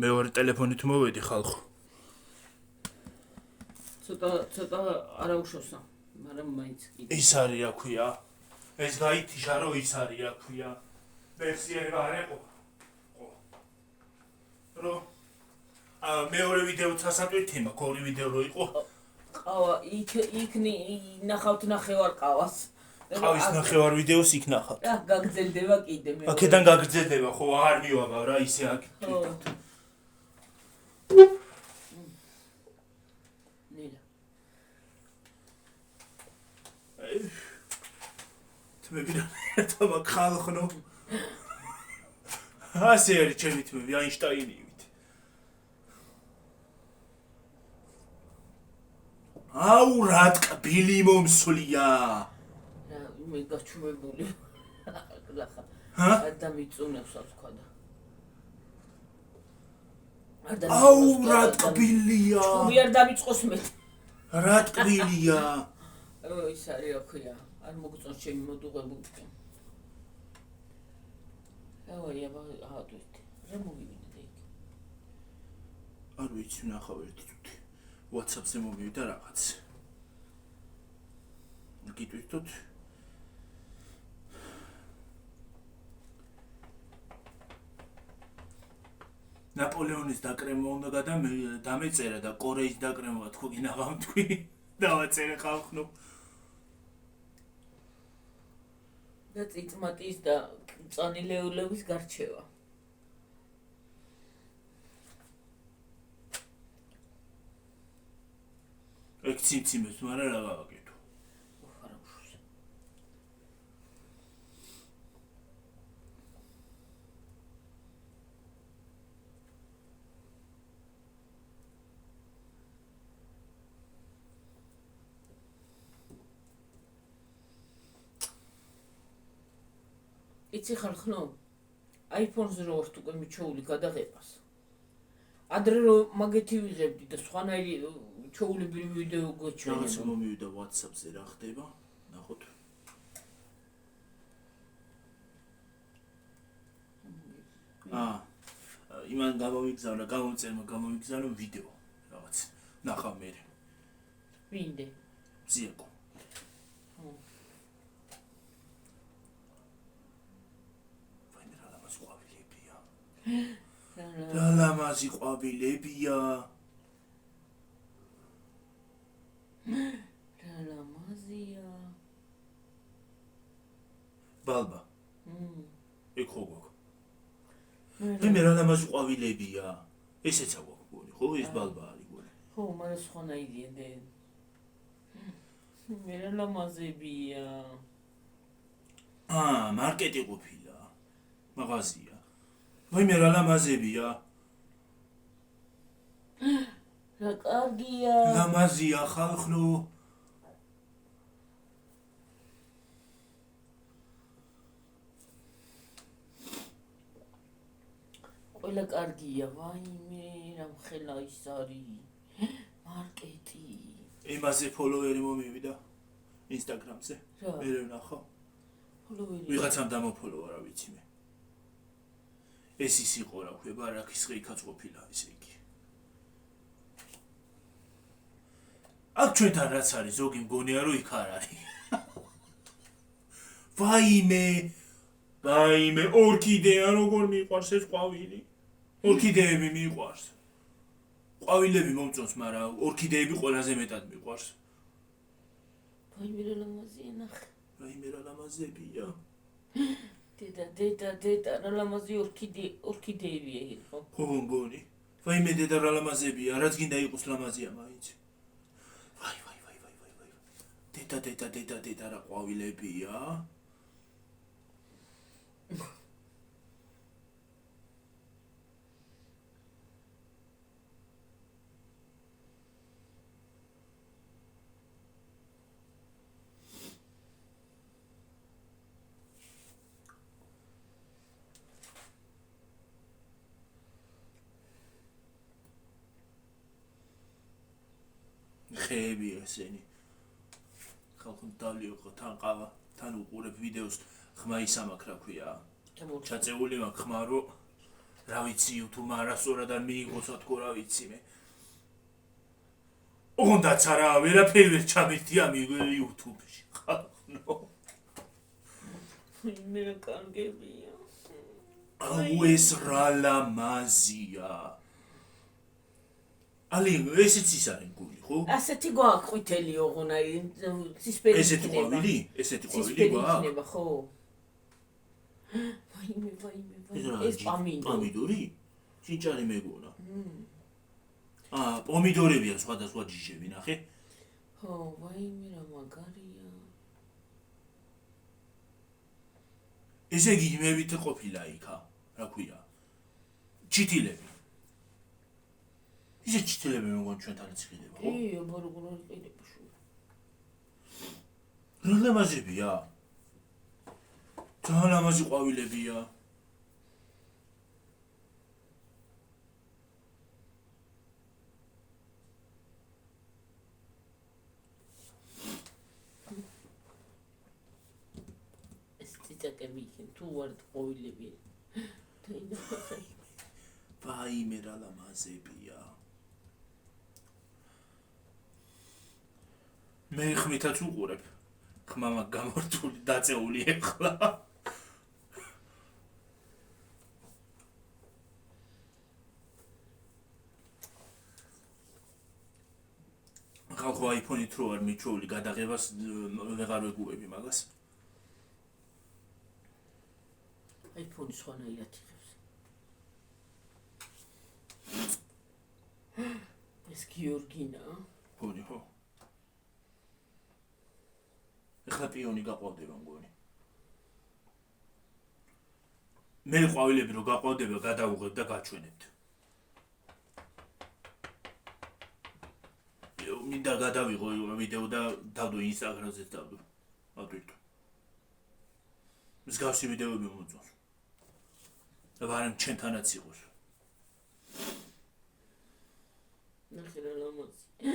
მეორე ტელეფონით მოვედი ხალხო. ცოტა არაუშავსა, მაგრამ მაინც კიდე. ის არის რა ქვია? ეს გაითიშა რომ ის არის რა ქვია? ვერსიები არ ეყო. რო მეორე ვიდეოც ასატვირთი მაქვს, ორი ვიდეო რო იყო. ყავა, იქ ნახავთ ნახევარ ყავას. ყავის ნახევარ ვიდეოს იქ ნახავთ. რა, გაგრძელდება კიდე მე. აქედან გაგრძელდება, ხო, აღარ მივაბავ რა, ისე აქ. ნელა. თმები რა თამა ხალხნო. ასე არის ჩემი თმები, აინშტაინივით. აუ რა ტკბილი მომსვლია. მე გაჩუმებული. ლახა. ჰა? დამიწუნებს აქვს თქვა და. აუ რა ტკბილია. მე არ დამიწყოს მე. რა ტკბილია. ის არის რა ქვია. არ მოგწონს ჩემი მოდუღებული. დავაი აადვით. რა მოვივიდე იქ? არ ვიცი ნახავ ერთი წუთი. WhatsApp-ზე მოვივიდა რაღაც. გიტვირთოთ. ნაპოლეონის დაკრემა უნდა დამეწერა და კორეის დაკრემა თქო გინაღამ თქვი. დავაწერე ხალხნო. და წიწმატის და მწანილეულების გარჩევა. ეგ ციმციმებს, მაგრამ რა გავაკეთო? იცი ხალხნო, iPhone-ზე რო ვართ უკვე მიჩოული გადაღებას. ადრე რო მაგეთი ვიღებდი და სხვანაირი ჩოულებული ვიდეო გვეჩვენა. რაღაც მომივიდა WhatsApp-ზე რა ხდება? ნახოთ. იმან გამომიგზავნა, გამომიგზავნა ვიდეო რაღაც. ნახავ მე. ვინდე? ზიაკო. რა ლამაზი ყვავილებია. რა ლამაზია. ბალბა. ეგ ხო გვაქვს. მე რა ლამაზი ყვავილებია. ესეც აგვაქვს გონი, ხო? ეს ბალბა არის გონი. ხო, მაგრამ სხვანაირია დე. მე რა ლამაზებია. მარკეტი ყოფილა. მაღაზია. ვაიმე რა ლამაზებია. რა კარგია. ლამაზია ხალხნო. ყველა კარგია, ვაიმე, რა მხელა ის არის. მარკეტი. იმაზე ფოლოვერი მომივიდა Instagram-ზე. მე ვნახავ. ფოლოვერი. ვიღაცამ დამოფოლოვა რა ვიცი მე. ეს ის იყო რა ქვია, ბარაქის ხეიქაც ყოფილა ესე იგი. აქ ჩვენთან რაც არის, ზოგი მგონია რომ იქ არ არის. ვაიმე, ორქიდეა როგორ მიყვარს ეს ყვავილი. ორქიდეები მიყვარს. ყვავილები მომწონს, მაგრამ ორქიდეები ყველაზე მეტად მიყვარს. ვაიმე რა ლამაზია ნახე. ვაიმე რა ლამაზებია. დედა, რა ლამაზი ორქიდეებია იქ, ხო? ხო მგონი. ვაიმე დედა რა ლამაზებია, რაც გინდა იყოს ლამაზია მაინც. ვაი. დედა რა ყვავილებია. ხეები ესენი. ხალხო დავლიოყო თან ყავა, თან უყურებ ვიდეოს, ხმა ისამაქ რა ქვია. ჩაწეული მაქვს ხმა, რომ რა ვიცი YouTube-მა არასწორად არ მიიღოსა თქო რა ვიცი მე უნდაც არა ვერაფერი ვერ ჩამირთი ამ YouTube-ში ხალხო მე რა კარგებია აუ ეს რა ლამაზია ალი ესეც ის არის გული ხო ასეთი გვაქვს ყვითელი ოღონდ აი ცისფერი ესეთი ყვავილი იქნება ხო ვაიმე ეს პომიდორი ჭინჭარი მეგონა პომიდორებია სხვადასხვა ჯიშები ნახე ხო ვაიმე რა მაგარია ესე იგი იმებით ყოფილა იქა რა ქვია ჩიტილები ისე ჩიტილები მეგონა ჩვენთანაც იყიდება ხო აბა როგორ არ იყიდება შუ რა ლამაზებია ძალიან ლამაზი ყვავილებია ციტაკები იქენ თუ ვართ ყვავილები ვაიმე რა ლამაზებია მე ხმითაც უყურებ ხმამა გამორთული დაწეული ეხლა ხალხო iPhone-ით რო არ მიჩვეული გადაღებას ვეღარ ვეგუები მაგას iPhone-ი სხვანაირად იღებს ეს გიორგინაა გონი ხო ეხლა პიონი გაყვავდება მგონი მე ყვავილები რო გაყვავდება გადავუღებ და გაჩვენებთ მინდა გადავიღო ვიდეო და დავდო ინსტაგრამზე დავდო ავტვირთო მსგავსი ვიდეოები მომწონს და ვარემ ჩემთანაც იყოს ნახე რა ლამაზი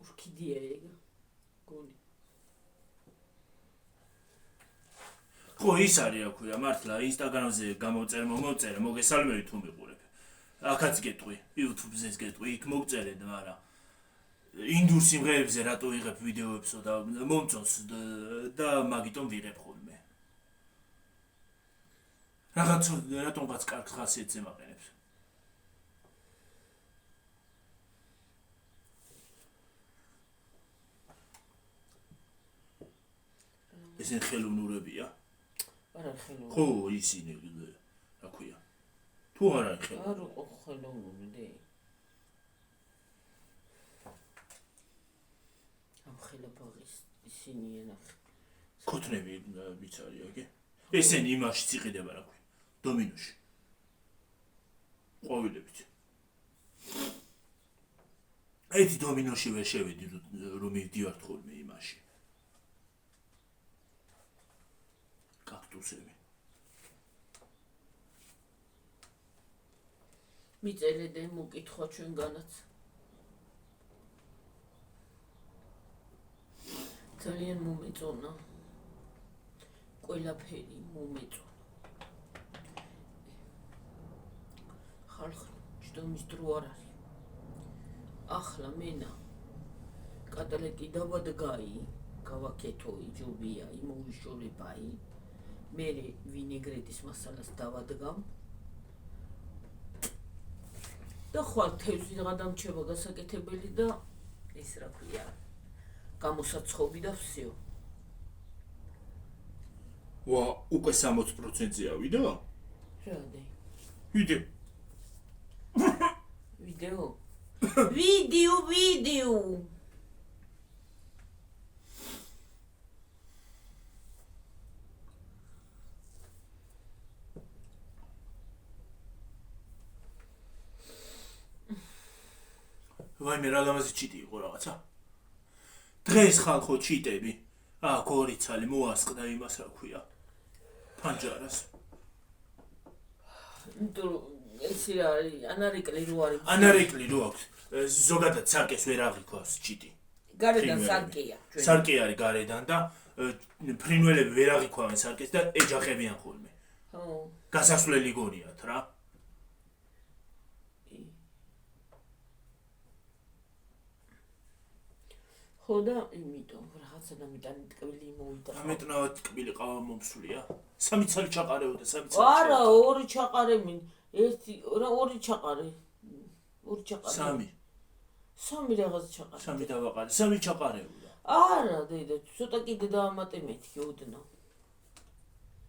ურქიდია ეგა გონი ხო ის არის რა ქვია მართლა ინსტაგრამზე გამოწერე მოგესალმებით თუ მიყურებ აქაც გეტყვი YouTube-ზეც გეტყვი იქ მოგწერე მაგრამ ინდურ სიმღერებზე რატო ვიღებ ვიდეოებსო და მომწონს და მაგიტომ ვიღებ ხოლმე რატომღაც კარგ ხასიათს ემაყენებს ესენ ხელოვნურებია არა ხელოვნური ხო ისინი რა ქვია თუ არ არის არ იყო ხელოვნური დე ამ ხელაფაღის ისინი ენახე ქოთნები ბიცარია კი ესენი იმაში წიყიდება რა ქვია დომინოში ყვავილებით ერთი დომინოში ვერ შევედი რომ მივდივართ ხოლმე იმაში კაქტუსები მიწერე მოკითხვა ჩვენგანაც ძალიან მომეწონა ყველაფერი მომეწონა ხალხი ჯდომის დრო არ არის ახლა მენა კატალეკი დავადგაი გავაკეთო იჯობია იმოვიშოლებაი მე ვინეგრეტის მასალას დავადგამ და ხვალ თევზი გადამჩება გასაკეთებელი და ის რა ქვია გამოსაცხობი და всё ვა უკვე 60%-ზე ავიდა რადი ვიდეო ვიდეო ვაიმე რა ლამაზი ჩიტი იყო რაღაცა დღეს ხალხო ჩიტები გორიცალი მოასყდა იმას რა ქვია ფანჯარას ეს არის ანარეკლი რო არის ანარეკლი რო აქვს ზოგადად სარკეს ვერ აღიქვას ჩიტი გარედან სარკეა სარკე არის გარედან და ფრინველები ვერ აღიქვავენ სარკეს და ეჯახებიან ხოლმე ხო გასასვლელი გონიათ რა ხო და იმიტომ რაღაცა დამიტანი ტკბილი მოვიდა. ამეტნავად ტკბილი ყავა მომსულია. 3 წელი ჩაყარეოდა, 3 წელი. არა, 2 ჩაყარე მინ. 2 ჩაყარე. 2 ჩაყარე. 3 რაღაც ჩაყარე. 3 დავაყარე. 3 ჩაყარეოდა. არა, დედა, ცოტა კიდე დავამატე მეთქი ოდნავ.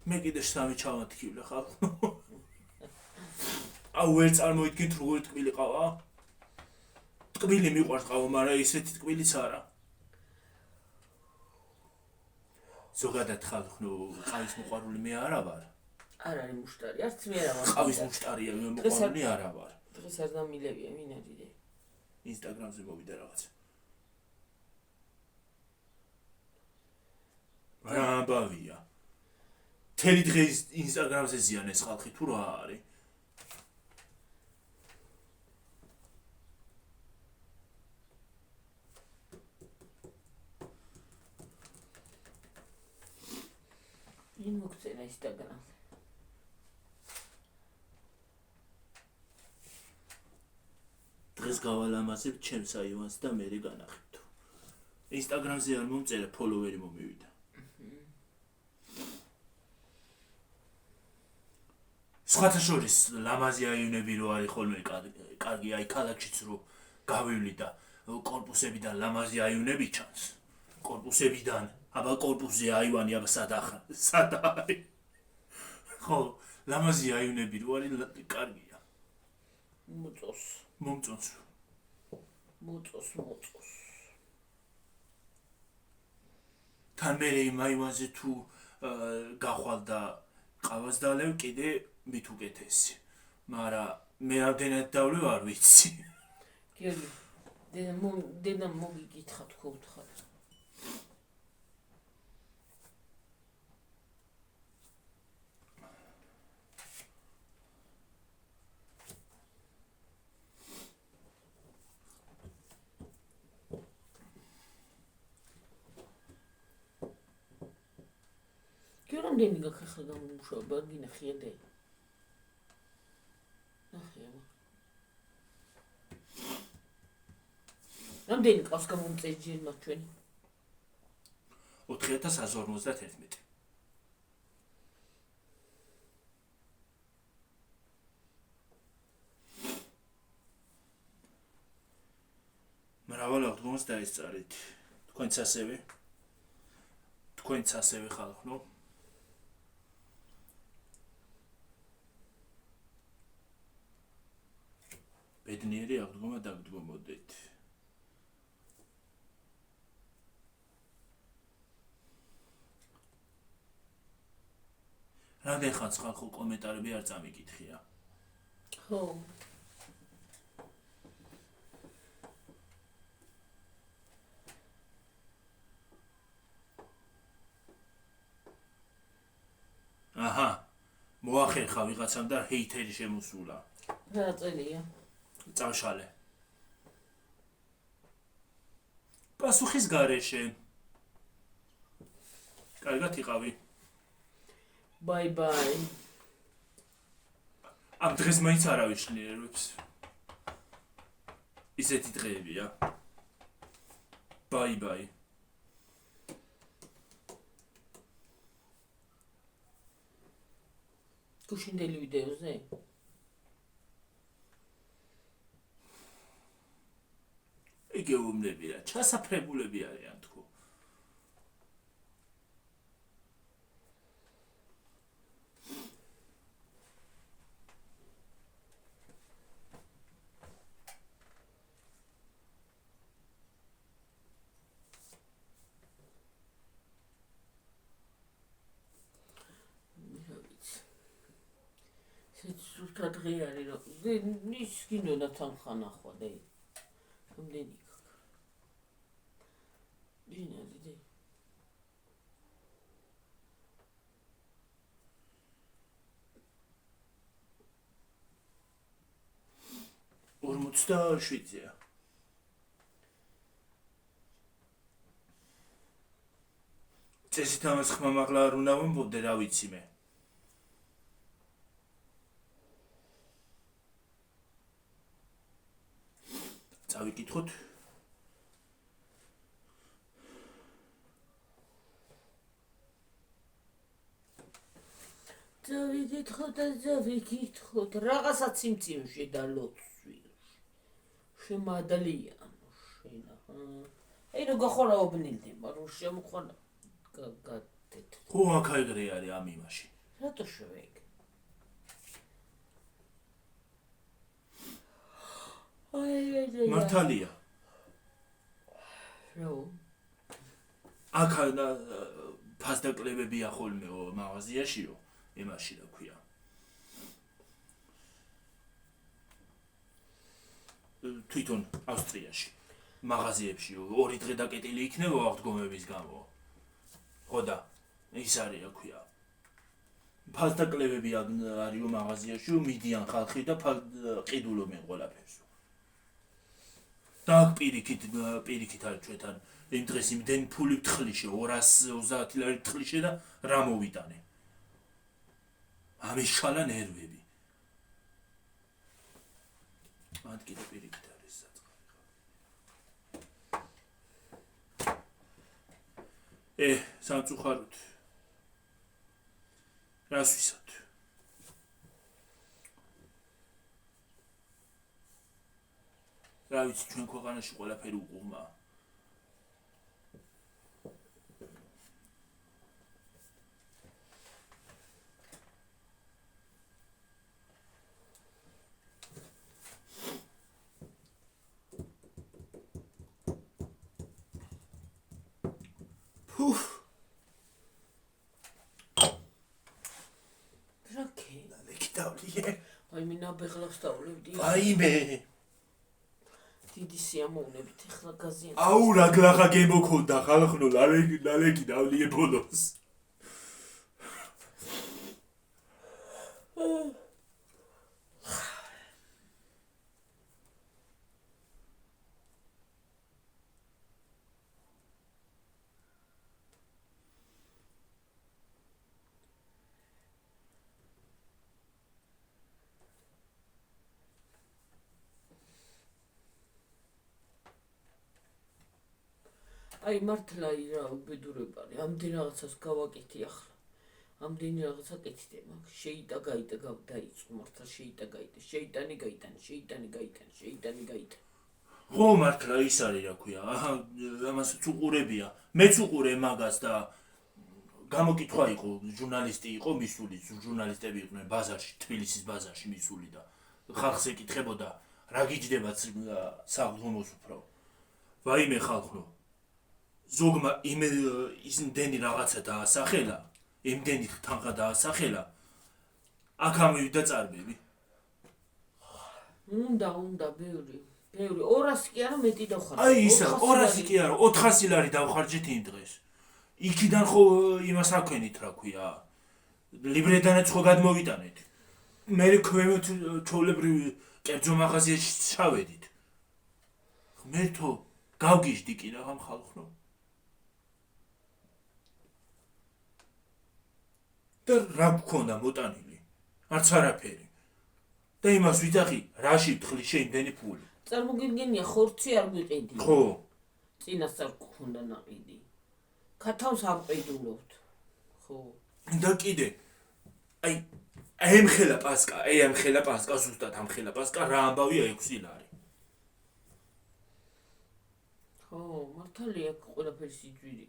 მე კიდე 3 ჩავათქივლე ხალხო. აუ ვერ წარმოიდგინთ როგორი ტკბილი ყავა. ტკბილი მიყვარს ყავა, მაგრამ ისეთი ტკბილიც არა. ზოგადად ხალხო, ყავის მოყვარული მე არა ვარ. არ არის მუშტარი, არც მე არა ვარ. ყავის მუშტარია, მე მოყვარული არა ვარ. დღეს არ დამილებია, ვინ არის დე? ინსტაგრამზე მოვიდა რაღაც. რა ამბავია. თელი დღეს ინსტაგრამზე ზიან ეს ხალხი თუ რა არის? ვინ მოგწერა ინსტაგრამზე? დღეს გავალამაზებ ჩემს აივანს და მე განახებთ. ინსტაგრამზე არ მომწერა, ფოლოვერი მომივიდა. სხვათა შორის ლამაზი აივნები რო არის ხოლმე კარგი, აი ქალაქშიც რო გავივლი და კორპუსებიდან ლამაზი აივნები ჩანს. კორპუსებიდან, აბა კორპუსზე აივანი, აბა სად არის? ხო, ლამაზი აივნები რო არის კარგია. მომწონს. თან მე იმ აივანზე თუ გახვალ და ყავას დალევ კიდე მით უკეთესი. მაგრამ მე რამდენად დავლევ არ ვიცი. გიორგი, დედა მოგიკითხა თქო უთხარ. რამდენი გაქახლა გამომუშავება, გინახია დე? ნახე. რამდენი ყავს გამომწეს ჯერმა ჩვენი? 4151. მრავალ აღდგომას დაესწარით. თქვენც ასევე ხალხო. ბედნიერი აღდგომა დაგდგომოდეთ. რამდენ ხანს ხალხო კომენტარები არ წამიკითხია? ხო. აჰა. მოახერხა ვიღაცამ და ჰეითერი შემოსულა. რა წელია? წავშალე. პასუხის გარეშე. კარგად იყავი. ბაი. ამ დღეს მაინც არავის ნიშნიერებს. ისეთი დღეებია. ბაი. გუშინდელი ვიდეოზე? ეგეუბნებია, ჩასაფრებულები არიან თქო. სულ დღე არის რომ ის გინდოდა თან ხანახვა დე. რამდენი გაქვს? ვინ არის დე? 47-ია. წესით ამას ხმა მაღლა არ უნდა მომბოდე, რა ვიცი მე. წავიკითხოთ. დავიკითხოთ, რაღაცა ციმციმში და ლოცვი. შემადალიანო შენა. აი რო გახორავობნილდება, რომ შემოყვანა გაგათეთ. ხო აქ აიგრე არის ამ იმაში. რატო შევეგ? აი მართალია. რო აქ ფასდაკლებებია ხოლმეო მაღაზიაშიო, იმაში რა ქვია. თვითონ ავსტრიაში მაღაზიებში 2 დღე დაკეტილი იქნება აღდგომების გამო. ხო და ის არის რა ქვია. ფასდაკლებები არისო მაღაზიაში, მიდიან ხალხი და ყიდულობენ ყველაფერს. და აქ პირიქით არის ჩვენთან იმ დღეს იმდენი ფული თხლიშე 230 ლარი თხლიშე და რა მოვიტანე. ამის შალა ნერვები. მათ კიდე პირიქით არის საწყარი. სამწუხაროდ. რას ვისად? რა ვიცი ჩვენ ქვეყანაში ყველაფერი უყურმაა. რაკე? ლეკიდავლიე. აი მინა ბეღლავს დავლებდი. აიმე. დიდი სიამოვნებით ეხლა გაზიან. აუ რა გლახა გემოქონდა ხალხნო ლეკიდავლიე ბოლოს. აი მართლა რა უბედურება არის. ამდენ რაღაცას გავაკეთე ახლა. ამდენ რაღაცა კეთდე მაგ შეიტა გაიტა დაიწყო მართლა შეიტა გაიტა. შეიტანი გაიტან. ხო მართლა ის არის რა ქვია. ამასაც უყურებია. მეც უყურე მაგას და გამოკითხვა იყო ჟურნალისტი იყო მისული, ჟურნალისტები იყვნენ ბაზარში, თბილისის ბაზარში მისული და ხალხს ეკითხებოდა რა გიჯდება საღდომოს უფრო. ვაიმე ხალხო ზოგმა იმდენი რაღაცა დაასახელა, იმდენი თანხა დაასახელა, აქ ამივიდა წარბები. უნდა ბევრი 200 კი არა მეტი დავხარჯე. აი ისა 200 კი არა 400 ლარი დავხარჯეთ იმ დღეს. იქიდან ხო იმას აქვენით რა ქვია. ლიბრედანაც ხო გადმოვიტანეთ. მე ქვემოთ ჩოვლებრივი კერძო მაღაზიაში ჩავედით. მერთო გავგიჟდი კი რა ამ ხალხნო. და რა გქონდა მოტანილი? არც არაფერი. და იმას ვიძახი, რაში ვთხლი შეიმდენი ფული. წარმოგიდგენია ხორცი არ გვიყიდი. ხო. წინასწარ გქონდა ნაყიდი. ქათავს არ ყიდულობთ. ხო. და კიდე აი ემხელა პასკა, ზუსტად ამხელა პასკა რა ამბავია 6 ლარი. ხო, მართალია ყველაფერს იძვირი.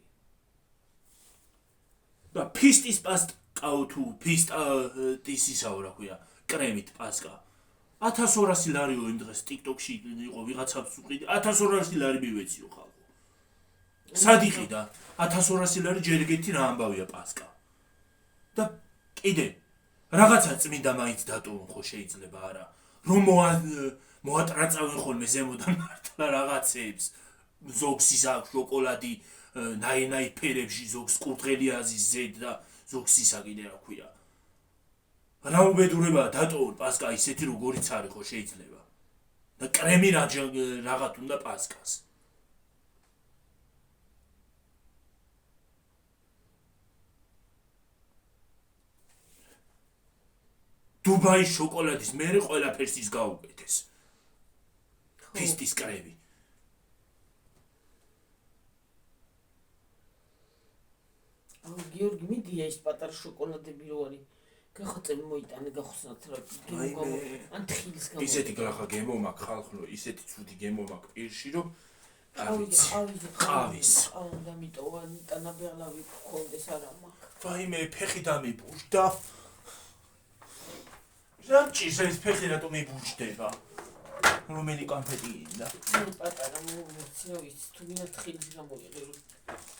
და ფისტის პასკაო თუ ფისტის ისაო რა ქვია, კრემით პასკა. 1200 ლარიო იმ დღეს TikTok-ში იყო ვიღაცაც უყიდი, 1200 ლარი მივეციო ხალხო. სად იყიდა? 1200 ლარი ჯერ ეგეთი რა ამბავია პასკა. და კიდე რაღაცა წმინდა მაინც დატოვონ ხო შეიძლება არა. რომ მოატრაწავენ ხოლმე ზემოდან მართლა რაღაცებს. ზოგს ის აქვს შოკოლადი ნაირ ფერებში, ზოგს კურდღელი აზის ზედ და ზოგს ისა კიდე რა ქვია. რა უბედურებაა დატოვონ პასკა ისეთი როგორიც არის ხო შეიძლება. და კრემი რაღაც უნდა პასკას. დუბაის შოკოლადის მერე ყველაფერს ის გაუკეთეს. ფისტის კრემი. აუ გიორგი მიდია ის პატარა შოკოლადები რო არის. გახაწები მოიტანე გახსნათ რა ან თხილის გამო ისეთი გლახა გემომაკ ხალხო ისეთი ცუდი გემომაკ პირში რომ ყავის და მიტოვა ნიტანაბეღლავი ხონდეს არა მაქვს ვაიმე ფეხი დამიბურდა რაჭის ეს ფეხი რატომ მიბურჯდება რომელი კანფეტი ინდა პატარა მოუცნო ის თუ ვინა თხილის გამოიღე რომ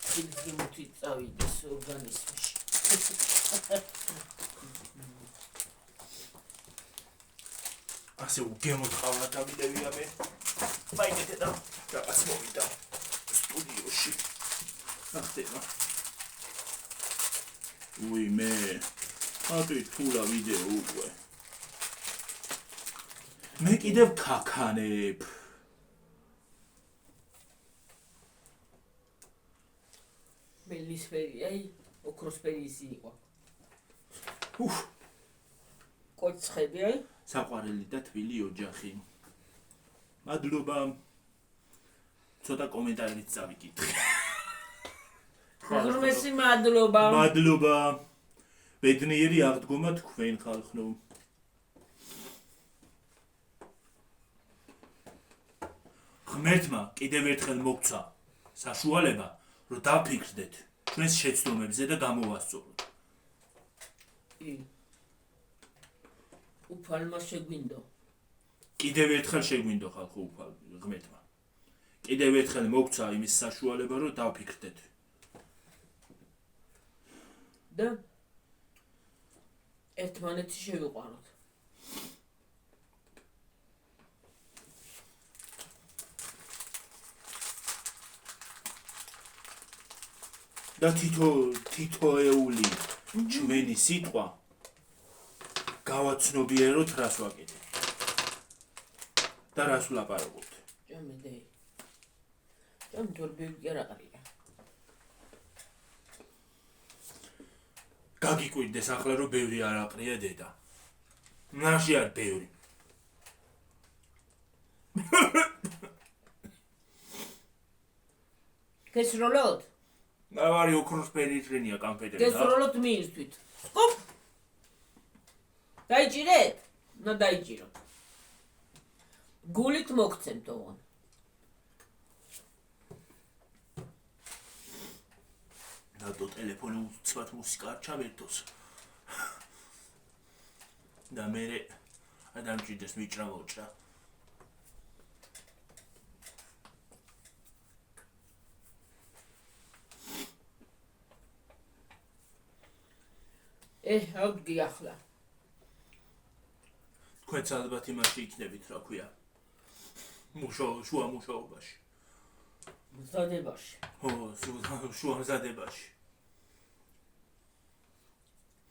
თხილის გემოთი წავიდეს ორგანიზმში ასე უგემო ხავლა დავიდევია მე მაინეთე და რაღაც მოვიდა სტუდიოში ახტება უი მე აკი თულა ვიდეო უკვე მე კიდევ ქაქანებ მელისფერი აი ოქროსფერი ისი იყო უფ კოცხები აი საყვარელი და თბილი ოჯახი მადლობა ცოტა კომენტარით წავიკითხე ღრმესი მადლობა მადლობა ბედნიერი აღდგომა თქვენ ხალხო ღმერთმა კიდევ ერთხელ მოგცა საშუალება რომ დაფიქრდეთ ჩვენს შეცდომებზე და გამოვასწოროთ უფალმა შეგვინდო კიდევ ერთხელ შეგვინდო ხალხო უფალ ღმერთმა კიდევ ერთხელ მოგცა იმის საშუალება რომ დაფიქრდეთ და ერთმანეთი შევიყვანოთ და თითოეული ჩვენი სიტყვა გავაცნობიეროთ რას ვაკეთებ და რას ვლაპარაკობთ ჭამედე თორბები კი არ აყრია გაგიკვირდეს ახლა რომ ბევრი არ აყრია დედა ნაში არ ბევრი გესროლოთ ნავარი ოქროსფერი ტრენია კანფეტები გესროლოთ მიირთვით სკოპ დაიჭირეთ ნა დაიჭირო გულით მოგცემთ ოღონ დადო ტელეფონი უცბად მუსიკა არ ჩავერთოს და მე ადამიანჭიდეს მიჭრა მოჭრა ავდგი ახლა თქვენც ალბათ იმაში იქნებით რა ქვია შუა მუშაობაში მზადებაში ო შუა მზადებაში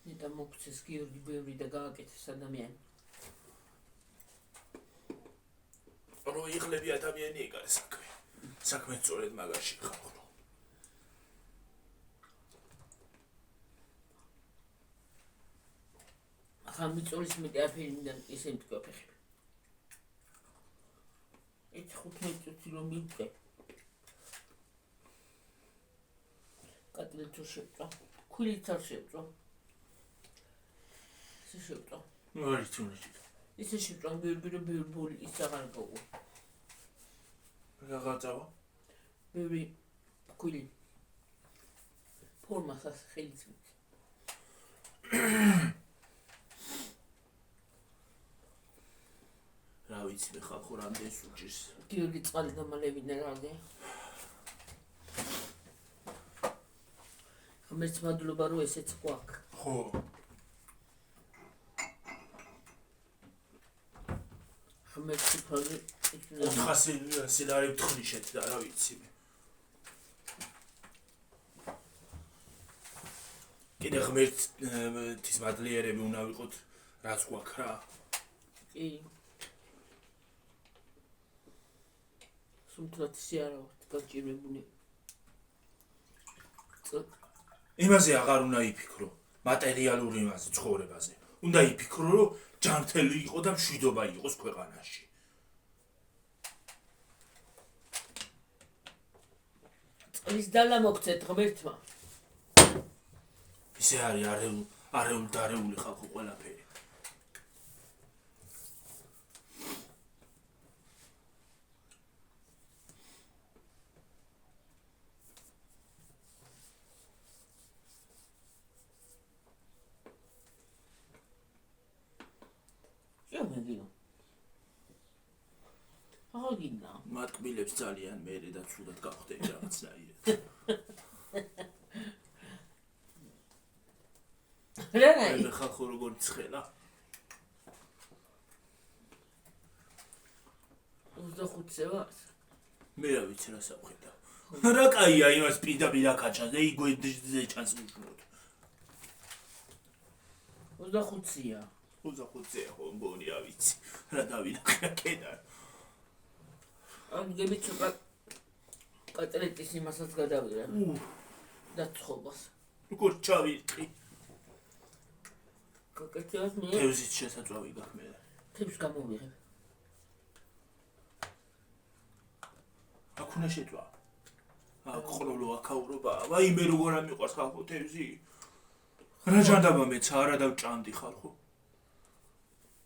ნიტა მოგცეს გიორგი ბევრი და გააკეთეს ადამიანი რო იღლები ადამიანი ეგ არის საქმე სწორედ მაგაში ხალხო ახლა მიწულის მეტი აფერიდან ისინი თქვა ფეხები 15 წუთი რომ მივწე კატლეტო შევწვა ქულით არ შევწვა ისე შევწვა არის თუნში ისე შევწვა ბევრი ბოლი ის აღარ გოგო რაღაცავა ბევრი ქული ფორმასას ხელით რა ვიცი მე ხალხო რამდენს უჭირს გიორგი წყალი დამალევინა რაზე ღმერთს მადლობა რომ ესეც გვაქვს ხო ღმერთს ფაზე 400 სილარი ვთხნიშეთ და რა ვიცი მე კიდე ღმერთის მადლიერები უნდა ვიყოთ რაც გვაქვს რა კი სულთად სიარავთ გაჭირებული იმაზე აღარ უნდა იფიქრო მატერიალური იმაზე ცხოვრებაზე უნდა იფიქრო რომ ჯანმრთელი იყო და მშვიდობა იყოს ქვეყანაში წყლის დალა მოგცეთ ღმერთმა ისე არის არეული დარეული ხალხო ყველაფერი. აღიგინა. მათ კბილებს ძალიან მერე და ცუდად გავხდები რაღაცნაირად. რა ხალხო როგორ ცხელა? 25-ზე ვარ. მე რა ვიცი რა სამხედა. რა კაია იმას პირდაპირ აკაჩას და იგვეძე ჩანს უშნოდ. 25-ია. 25-ია ხო მგონი რა ვიცი. რა დავინახე კედა. აგები ცოტა კატრეტის იმასაც გადავიღე. და ცხობას. როგორ ჩავიყი? კაკეთებას მე თევზით შესაწვავი გაქვს მე. თევზს გამოვიღებ. აქ უნდა შეწვა. აქ ყროლო აქაურობა. ვაიმე როგორ ამიყვარს ხალხო თევზი. რა ჯანდაბა მეც არა დავჭამდი ხალხო.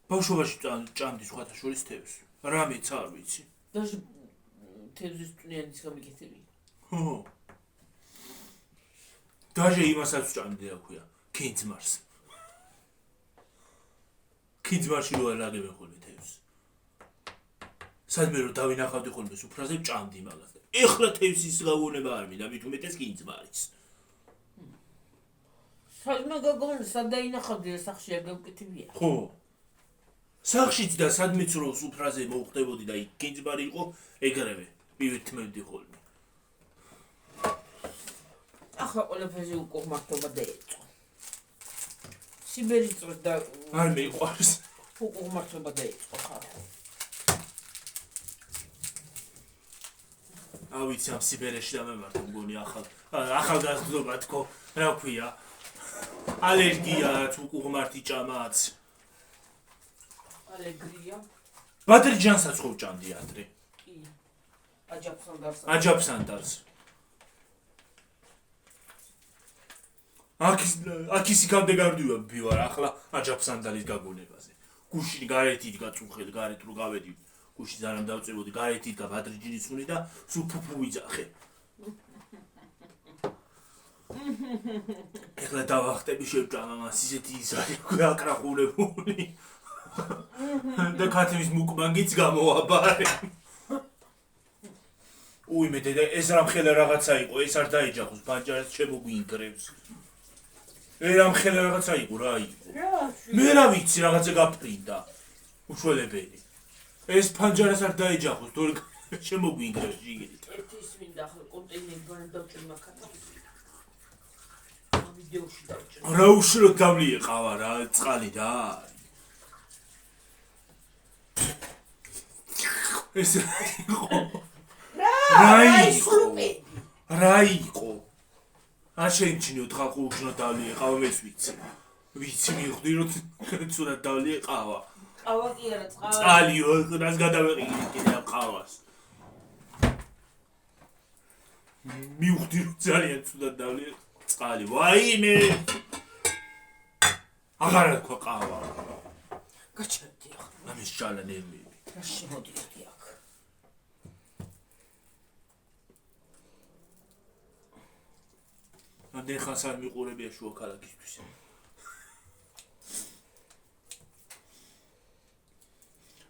ბავშვობაში ჭამდი სხვათა შორის თევზს. რა მეც არ ვიცი. даже თევზის წვნიანის გამიკეთები. ხო. даже იმასაც ჭამდი რა ქვია. კინძმარს. კინძმარში რო ალაგებენ ხოლმე თევზს. სადმე რომ დავინახავდი ხოლმე სუფრაზე ჭამდი მაგას. ეხლა თევზის გაგონება არ მინდა, მით უმეტეს კინძმარის. სადმე გაგონება სადაინახავდი სახში არ გამკეთებია. ხო. სახშიც და სადმეც რო სუფრაზე მოვხდებოდი და იქ კინძმარი იყო, ეგრევე მივეთმევდი ხოლმე. ახლა ყველაფერზე უკუღმართობა დაეწყო. სიბერის წრე და არ მეიყვარს. უკუღმართობა დაეწყო ხალხო. ავიცი ამ სიბერეში დამემართა მგონი ახალგაზრდობა თქო, რა ქვია? ალერგიაც, უკუღმართი ჭამაც. ალეგრია. ბადრიჯანსაც ხო ჭამდი ადრე. კი. აჯაფსანდარს. აჯაფსანდარს. აქის იქამდე გავდივარ ვარ ახლა აჯაფსანდალის გაგონებაზე. გუშინ გარეთით გაწუხეთ, გარეთ რო გავედი. გუში ძალიან დავწევოდი, გარეთით და ბადრიჯინის უნი და სულ ფუფუ ვიძახე. ეხლა დავახტები შევჭამ ამას ისეთი ისარი აკრახულებული. და ქათმის მუკბანგიც გამოვაბარე. უიმე დედა ეს რამხელა რაღაცა იყო, ეს არ დაეჯახოს, ბანჯარას შემოგვინგრევს. რამხელა რაღაცა იყო, რა იყო? მე რა ვიცი, რაღაცა გაფრინდა. უშველებელი. ეს ფანჯარას არ დაეჯახოს, თორე შემოგვინგრევს ჯიგით. ერთის მინდა ახლა კონტეინერი ბანან დავჭერ მაგათ. ვიდეოში დავჭერ. რა უშუალოდ დავლიეყავა რა, წყალი და ეს რა იყო? არ შეიმჩნიოთ ხალხო უშუალოდ დავლიეყავა მეც ვიცი. ვიცი მივხვდი რომ ცუდად დავლიეყავა. ყავა კი არა, წყალი. წყალიო, რას გადავეყიდი კიდე ამ ყავას. მივხვდი რომ ძალიან ცუდად დავლიეყავა. წყალი, ვაიმე! აღარა თქვა ყავა. გაჩერდი ახლა. ამის ჭალა ნერვები. რა შემოდიხდი აქ? ამდენ ხანს არ მიყურებია შუა ქალაქისთვის.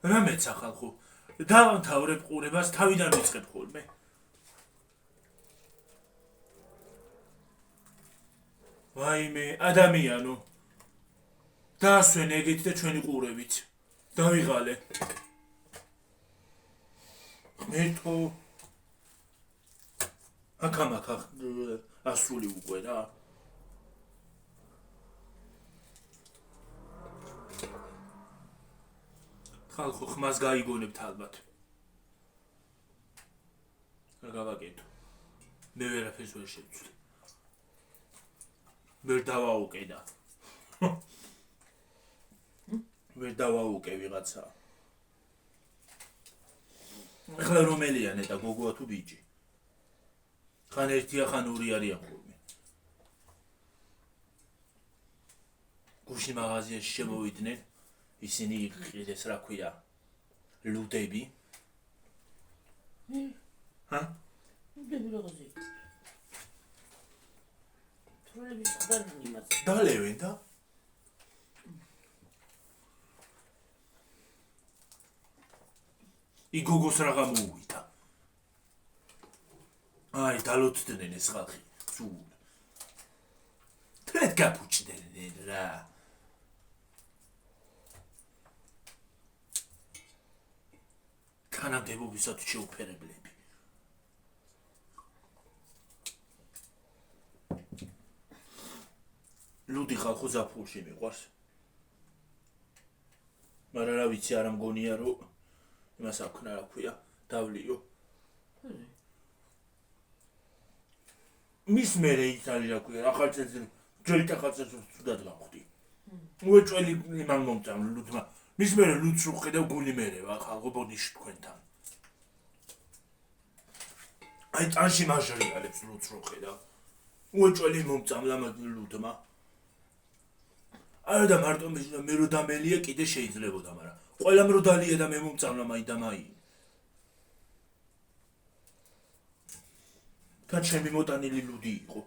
რა მეცა ხალხო? დავამთავრებ ყურებას, თავიდან ვიწყებ ხოლმე. ვაიმე, ადამიანო. დაასვენ ეგეთ და ჩვენი ყურებით. დავიღალე. მეთო აკამაკა ასული უკვე რა. ხალხო ხმას გაიგონებთ ალბათ. რა გავაკეთო? მე ვერაფერს ვერ შევცვლი. ვერ დავაუკედა. ვერ დავაუკე ვიღაცა. ახლა რომელია ნეტა გოგოა თუ ბიჭი? ხან ერთია ხან ორი არიან ხოლმე. გუშინ მაღაზიაში შემოვიდნენ ისინი იყიდეს რა ქვია ლუდები ჰა ლუდები რაღაცა თროლების ხდარდნენ იმას დალევენ და იგოგოს რა გამოუვიდა აი დალოცდნენ ეს ხალხი სულ თრეთ გაფუჭდნენ რა თანამდებობისათვის შეუფერებლები ლუდი ხალხო ზაფხულში მიყვარს მაგრამ რა ვიცი არა მგონია რომ იმას აქვს რა ქვია დავლიო მის მერე ის არის რა ქვია ახალწელს ჯერი ახალწელს თუდად გავხდი უეჭველი იმან მომწამ ლუდმა მის მერე ლუდს რო ხედავ გული მერე ვარ ხალხო ბოდიში თქვენთან აი წანში მაჟრიალებს ლუდს რო ხედავ უეჭველი მომწამ ლამად ლუდმა არა და მარტო მე რო დამელია კიდე შეიძლებოდა მაგრამ ყველამ რო დალია და მე მომწამლა მაი და მაი და ჩემი მოტანილი ლუდი იყო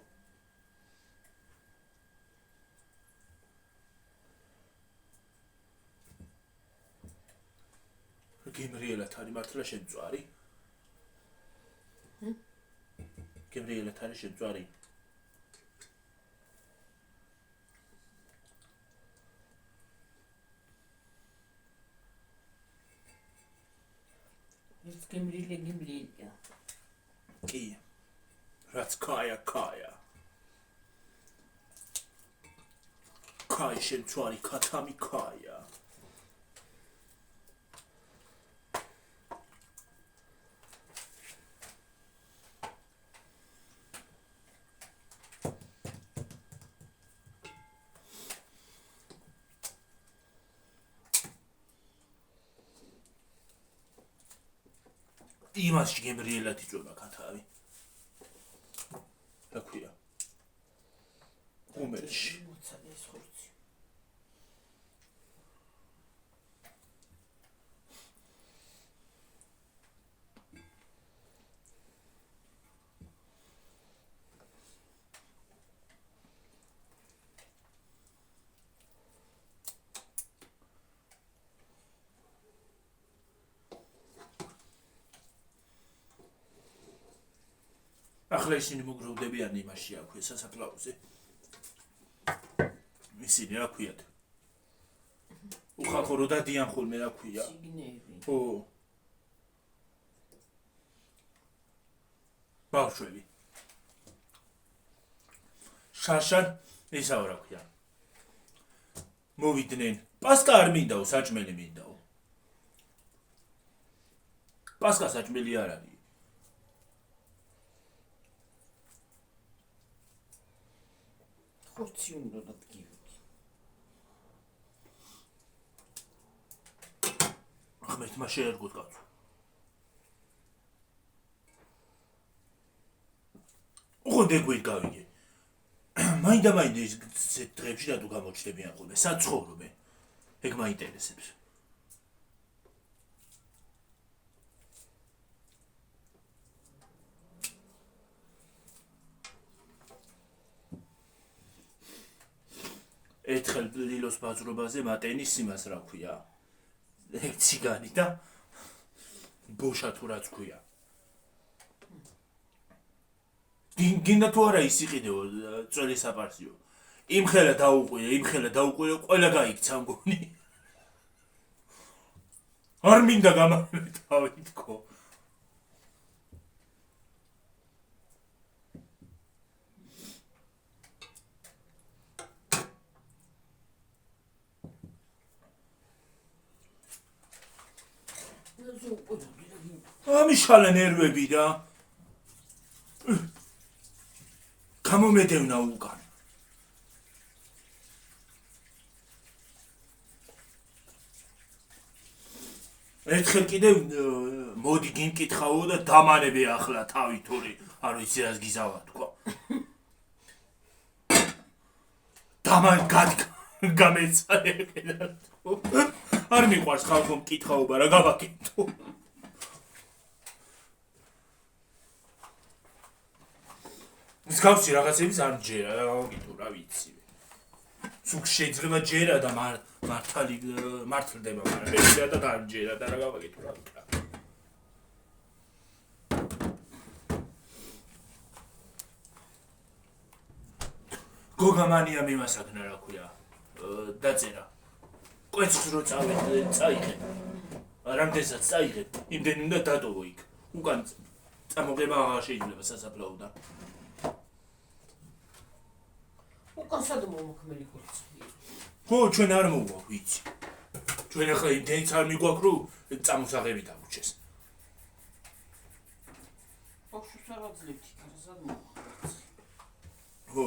გემრიელად არის მართლა შეძვარი გემრიელად არის შეძვარი ეს გემრიელია კი რაც კაია კაი შეძვარი ქათამი კაია იმაში გემრიელად იწვება ქათავი რა ქვია უმერში მოცადეს ხორცი ახლა ისინი მოგროვდებიან იმაში აქვე სასაფლაოზე ისინი რა ქვიათ უხალხო რო დადიან ხოლმე რა ქვია სიგნები ო ბავშვები შაშან ისაო რა ქვია მოვიდნენ პასკა არ მინდაო საჭმელი მინდაო პასკა საჭმელი არ არის ხორცი უნდა დაგივიდი ღმერთმა შეერგოთ კაცო უხონდე გვით გავიგე მაინდა ის დღეებში რატო გამოჩნდებიან ხოლმე საცხოვრობე ეგ მაინტერესებს ერთხელ ლილოს ბაზრობაზე მატენის იმას რა ქვია ეგ ციგანი და ბოშა თუ რაც ქვია გინდა თუ არა ის იყიდეო წველი საპარსიო იმ ხელა დაუყვირე ყველა გაიქცა მგონი არ მინდა გამარჯვე თავი თქო ამიშალა ნერვები რა გამომედევნა უკან ერთხელ კიდევ მოდი გიმკითხავო და დამანები ახლა თავი თორი არ ვიცი რას გიზავა თქვა დამან გამეცალე არ მიყვარს ხალხო მკითხაობა რა გავაკეთო მსგავსი რაღაცების არ მჯერა რა გავაკეთო რა ვიცი სულ შეიძლება ჯერა და მართალი მართლდება მაგრამ მე და არ მჯერა და რა გავაკეთო რა ვიკრა გოგამანია მიმასაკნა რა ქვია დაწერა კვეცხს რო წაიღე რამდენსაც წაიღე იმდენ უნდა დატოვო იქ უკან წამოღება აღარ შეიძლება სასაფლაოდან უკან სად მომოქმედი კურსი ხო ჩვენ არ მოვაქვს ვიცი ჩვენ ახლა იმდენიც არ მიგვაქვს რომ წამოსაღები დაგვჭეს ბავშვს არ აძლევთ იქ არა სად მოვაქვს ხო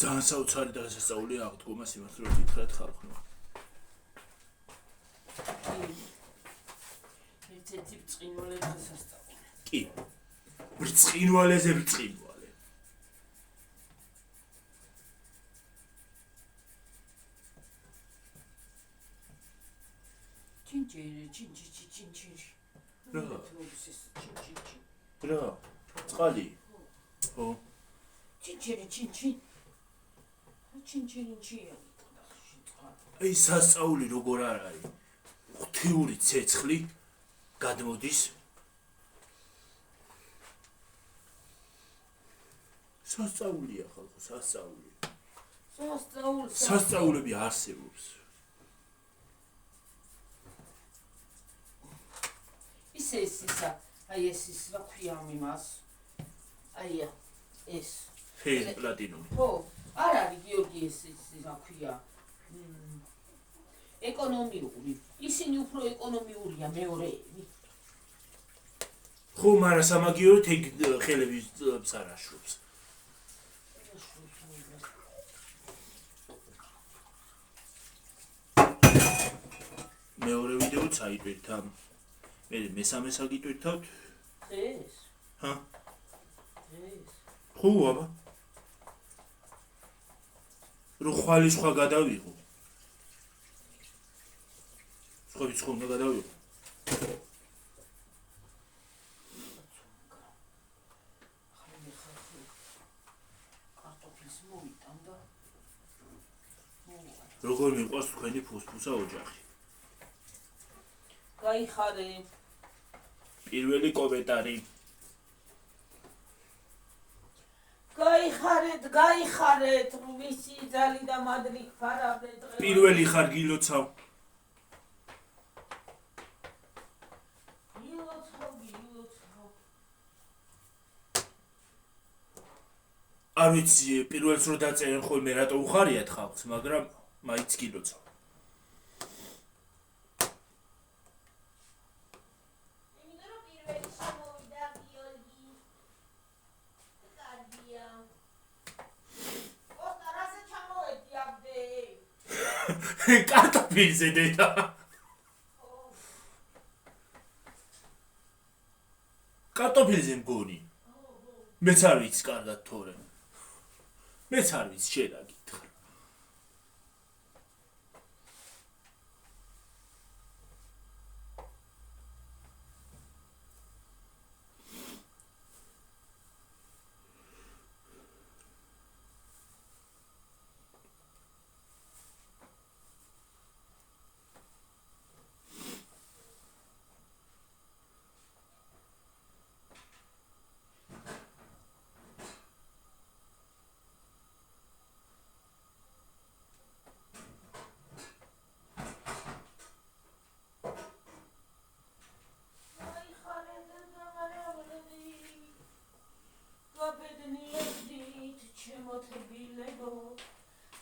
ძალიან საოცარი და გასასწაულია აღდგომა სიმართლე რომ გითხრათ ხალხო ერთ-ერთი ბრწყინვალე გასასწაული კი ბრწყინვალეზე ბრწყინვალე ჩინჩი რა წყალი ხო ჩინჩინჩინჩინ აი სასწაული როგორ არ არის ღვთიური ცეცხლი გადმოდის სასწაულია ხალხო სასწაულები არსებობს ის აი ეს ის რა ქვია იმას აი ეს პლატინუმი ხო არ არის გიორგი ეს რა ქვია ეკონომიური ისინი უფრო ეკონომიურია მეორეები ხო მაგრამ სამაგიეროდ ეგ ხელების წარაშობს მეორე ვიდეოც აიტვირთ ამ მე მესამეს აგიტვირთავთ ეს ჰა ეს ხო აბა რო ხვალ სხვა გადავიღო სხვები სხვა უნდა გადავიღო კარტოფილს მოვიტანდა როგორ მიყვარს თქვენი ფუსფუსა ოჯახი გაიხარე პირველი კომენტარი გაიხარეთ მისი ძალი და მადლი ხარავდეთ პირველი ხარ გილოცავ არ ვიცი პირველს რო დაწერენ ხოლმე რატო უხარიათ ხალხს მაგრამ მაინც გილოცავ კარტოფილზე დედა კარტოფილზე მგონი მეც არ ვიცი კარგად თორე მეც არ ვიცი შედაგითხრა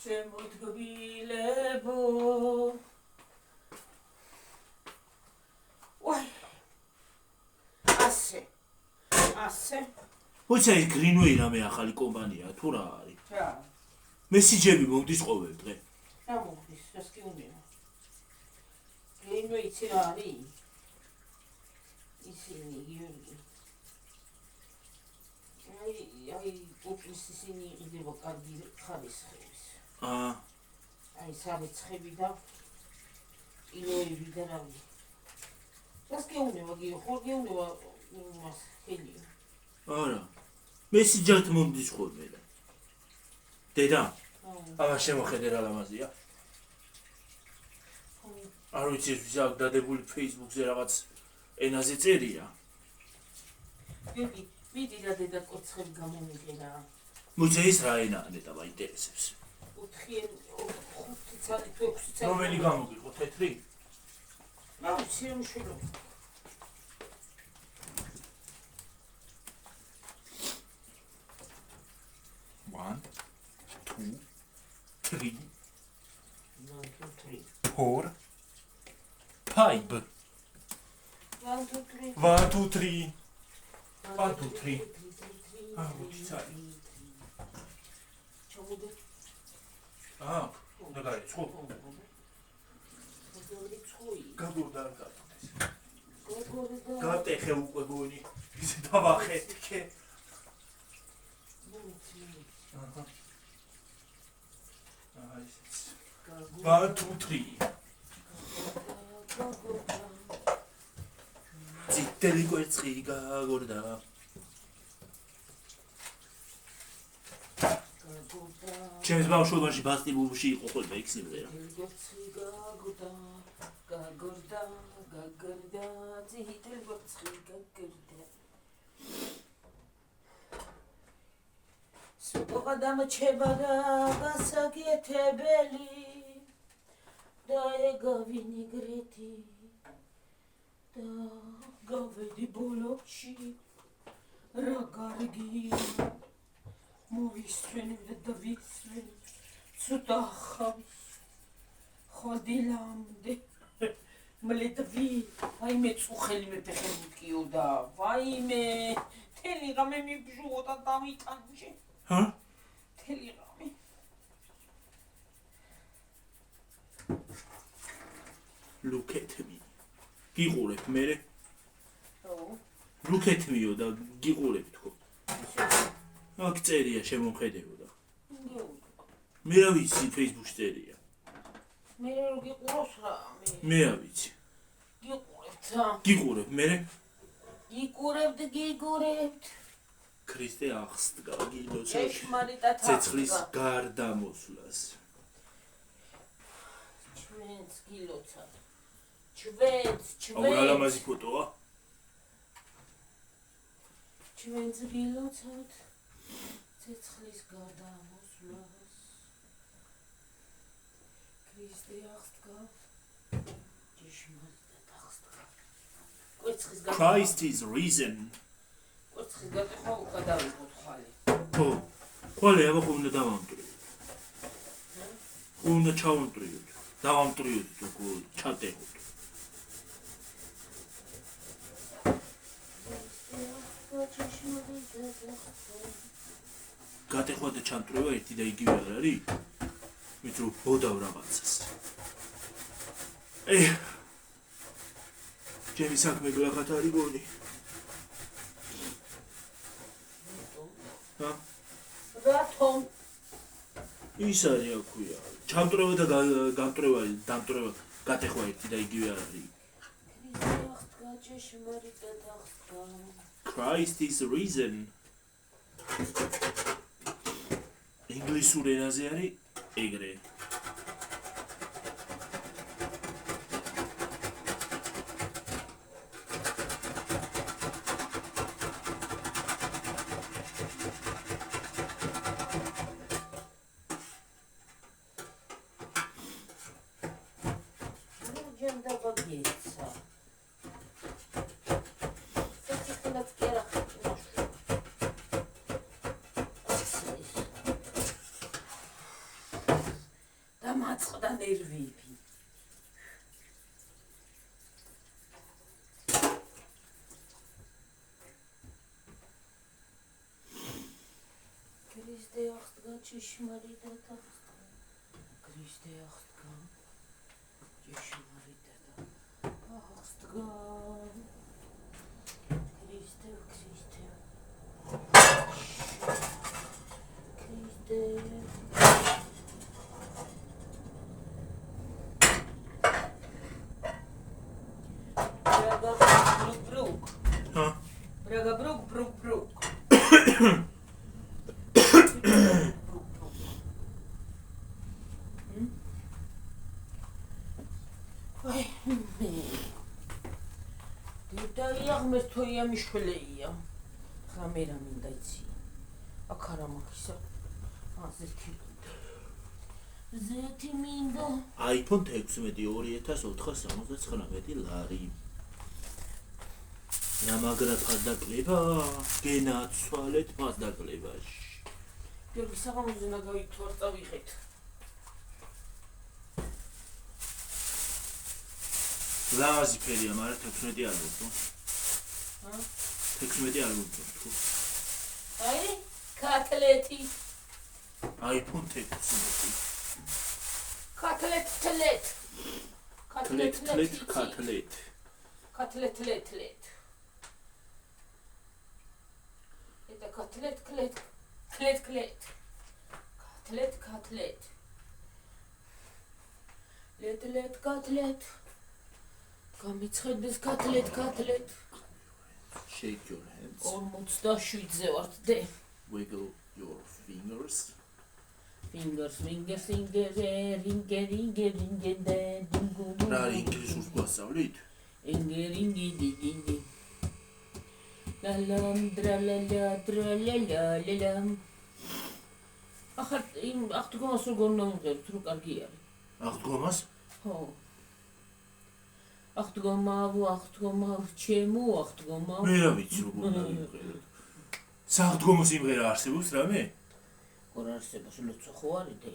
შემოთგვილებო ვაი ასე მოიცა ეს გრინვეი რამე ახალი კომპანია თუ რა არის რა მესიჯები მომდის ყოველ დღე რა მომდის რას კი უნდა გრინვეი იცი რა არის ისინი გიორგი აი პოპის ისინი იყიდება კარგი ხარისხების აი სარეცხები და კილოები და რავი რას კი უნდა გიო ხო კი უნდა მას ხელი არა მესიჯად მომდის ხოლმე და დედა აბა შემოხედე რა ლამაზია არ ვიცი ის აქ დადებული Facebook-ზე რაღაც ენაზე წერია გიორგი მიდი და დედა კოცხები გამომიყენა მოიცა ის რა ენაა ნეტა მაინტერესებს 4 ცალი თუ 6 ცალი რომელი გამოგიყო თეთრი რა ვიცი რომ შვილო 1 2 3 4 5 1 2 3 1 2 3 1 2 3 Ah, uçsali. Çabudu. Aha, ne kadar çok. Gadurda arkadaş. Gade xeukwe goni. Bizi davaxet ke. Aha. Aha, 1 2 3. Ziteli კვერცხი გაგორდა. ჩემს ბავშვობაში ბასტიბულში იყო ხოლმე იქ სიმღერა. გაგორდა ზიტელი კვერცხი გაგორდა. სულ დამჩება და გასაკეთებელი და ეგავინი გრეთი და გავედი ბოლოში რა გარგია მოვისვენ და ვისვენ ცოტა ხავს ხოდილამდე მლედვი ვაიმე წუხელი მეფეხებუთკიო და ვაიმე თელი რამე მიბჟუო და დამიტანჯე ჰა? თელი რამე Look at me. გიყურებ მერე? ო Look at me-ო და გიყურებ თქო. აქ წერია შემოხედეო და. მე რა ვიცი Facebook-ში წერია. მე რო გიყუროს რამე მე რა ვიცი. გიყურებთ გიყურებ მერე? გიყურებთ ქრისტე აღსდგა გილოცე. ეშმარიტად ცეცხლის გარდამოსვლას. ჩვენს გილოცავთ ჩვენს რა ლამაზი ფოტოა? ჩვენს გილოცავთ ცეცხლის გარდამოსვლას ქრისტე აღსდგა ჭეშმარიტად აღსდგა კვერცხის Christ is risen. კვერცხის გატეხვა გადავიღოთ ხვალე ხო. ხოლე აბა ხო უნდა დავამტვრიო. უნდა ჩავამტვრიო. დავამტვრიო თუ ჩატეხო. გატეხვა და ჩამტვრევა ერთი და იგივე არ არის? ვით რომ ბოდავ რაღაცას. ჩემი საქმე გლახათ არის გონი. ჰა? რატომ ის არის აქვია. ჩამტვრევა და გამტვრევა, დამტვრევა, გატეხვა ერთი და იგივე არ არის? აღსდგა ჭეშმარიტად აღსდგა Christ is risen. ინგლისურ ენაზე არის ეგრე. ნერვები. Ქრისტე აღდგა ჭეშმარიტად აღდგა. ქრისტე აღდგა ჭეშმარიტად აღდგა. ქრისტე Braga bruk. დიახმეს თოია მიშველეია. ხამერა მინდა იცი. აქ არა მაგისა. ზეთი. ზეთი მინდა. iPhone 16 2469 ლარი. ნამაგრად ფასდაკლება, გენაცვალეთ ფასდაკლებაში. გიორგი საღამოზე ნაგავითვარ წავიხეთ. ლამაზი ფერია, მაგრამ 16 არ ვუძო. 16 არ ვუძო. აი, კატლეტი. iPhone 16. კატლეტ. Это котлет. Котлет. გამიცხედეს котлет. Shake your hands. 47-ზე ვართ დე. Wiggle your fingers. Fingers. რა ინგლისურს გვასწავლით? Ringi. La. ახლა იმ აღდგომას როგორ ნამღერთ, რო კარგი არის. აღდგომას? ხო. აღდგომა, ჩემო აღდგომა. მე რა ვიცი როგორ დავიმღეროთ. სააღდგომო სიმღერა არსებობს რამე? ხო არსებობს, ლოცვა ხო არის დე.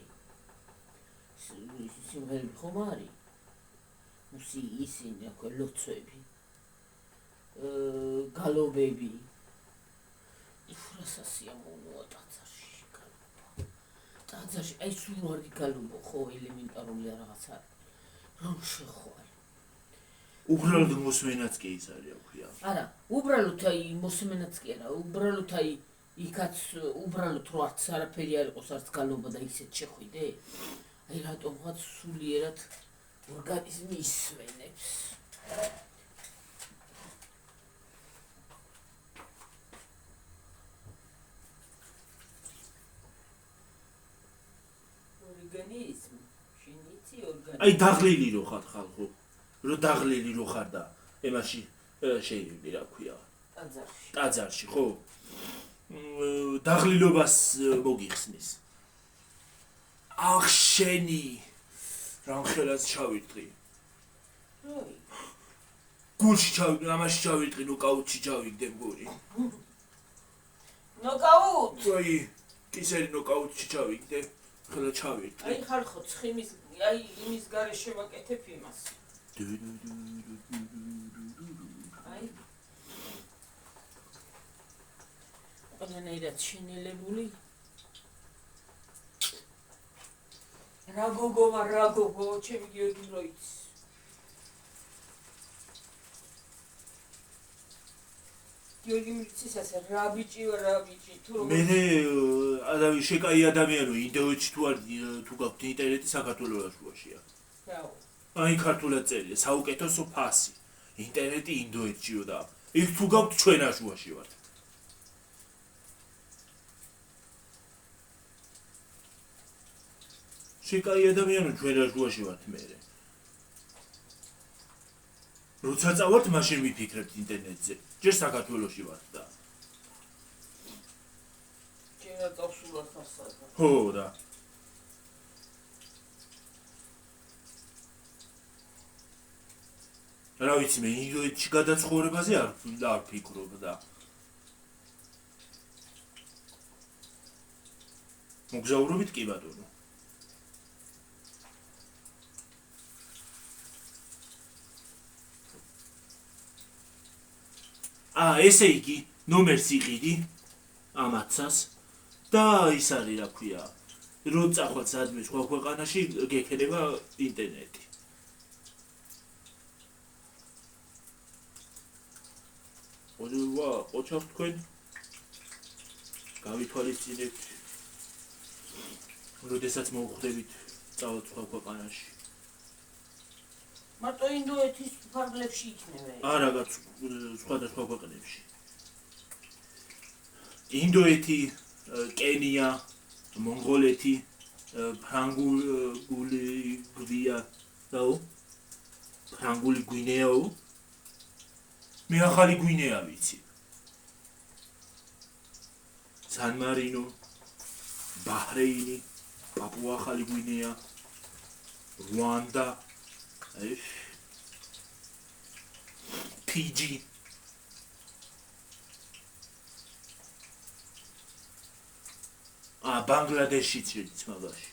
სიმღერები ხომ არის? ისინი აქ ლოცვები. გალობები. იფრასასია მონოა ტაძარში გალობა. ტაძარში აი სულ ვარდი გალობა ხო ელემენტარული რაღაცა არის. რომ შეხვალ. უბრალოდ მოსმენაც კი ის არის აქვია. არა, უბრალოდ აი მოსმენაც კი არა, უბრალოდ აი იქაც უბრალოდ რო არც არაფერი არ იყოს, არც გალობა და ისეთ შეხვიდე. აი რატომღაც სულიერად ორგანიზმი ისვენებს. ორგანიზმი, შენიცი ორგანიზმი. აი დაღლილი რო ხარ ხალხო. რო დაღლილი რო ხარ და ემაში შეიძლება რა ქვია. ტაძარში, ხო? დაღლილობას მოგიხსნის. ახშენი რამხელას ჩავიტყი. გულში ჩავიტყი, ამაში ჩავიტყი, ნოკაუტში ჩავიგდე მგორი. ნოკაუტ? აი, კისერი ნოკაუტში ჩავიგდე, ხელა ჩავიტყი. აი ხალხო, ცხიმის, აი იმის გარე შევაკეთებ იმას. აი. ყველანაირად შენელებული. რა გოგო, ჩემი გიორგი როიც. გიორგი მიცის ასე რა ბიჭი. მე შეკაი ადამიანო, ინდოეთში თუ გაქვთ ინტერნეტი საქართველოშია. აი ქართულად წერია, საუკეთესო ფასი. ინტერნეტი ინდოეთშიო და იქ თუ გაქვთ ჩვენ აშუაში ვართ. შეკაი ადამიანო, ჩვენ აშუაში ვართ მე. როცა წავართ, მაშინ ვიფიქრებთ ინტერნეტზე. ჯერ საქართველოში ვართ და. ჯერა წავსულვართ ასაკა. ხო და. რა ვიცი მე ინდოეთში გადაცხოვრებაზე არ ვფიქრობ და. მოგზაურობით კი ბატონო. ესე იგი ნომერს იყიდი ამაცას და ის არის რა ქვია რომ წახვათ სადმე სხვა ქვეყანაში გექნება ინტერნეტი ოდვა ოჩახ თქვენ გავითვალისწინებთ როდესაც მოვხვდებით წავალთ სხვა ქვეყანაში მარტო ინდოეთის ფარგლებში იქნება არა სხვადასხვა ქვეყნებში ინდოეთი კენია მონღოლეთი ფრანგული გვინეაო მე ახალი გვინეა ვიცი სან მარინო ბაჰრეინი პაპუა ახალი გვინეა რუანდა ფიჯი ბანგლადეშიც შედის მაგაში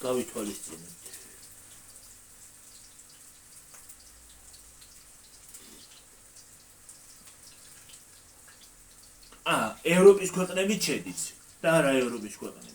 გავითვალისწინებთ ევროპის ქვეყნებიც შედის და არა ევროპის ქვეყნებიც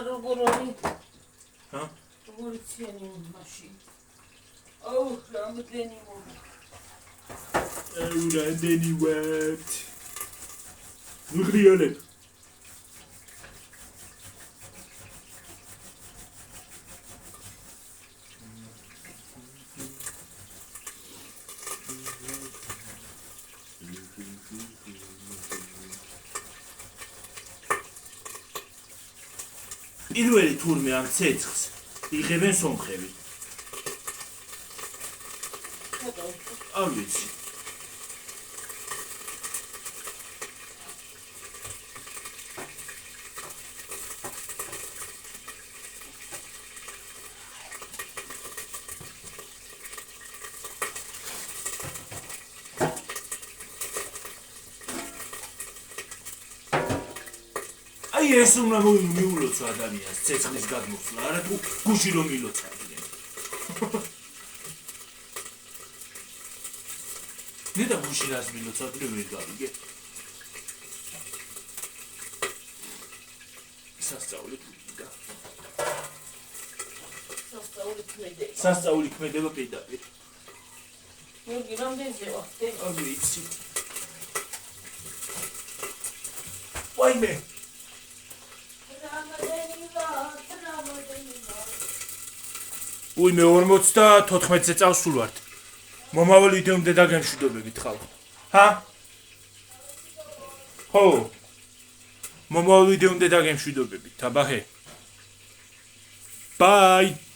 როგორი როგორი ციანი მაშინ რამდენი ვართ მიგრიალებ პირველი თურმე ამ ცეცხლს იღებენ სომხები. არ ვიცი. ეს უნდა მიულოცო ადამიანს ცეცხლის გადმოსვლა, არა თუ გუში რომ მილოცავდნენ. ნედა გუში რას მილოცავდნენ ვერ გავიგე. სასწაული ქმედება პირდაპირ. მორგი რამდენზე ვახტე? არ ვიცი. ვაიმე უიმე 54-ზე წავსულ ვართ. მომავალ ვიდეომდე დაგემშვიდობებით ხალხო. ჰა? ხო. მომავალ ვიდეომდე დაგემშვიდობებით, აბა ჰე. Bye.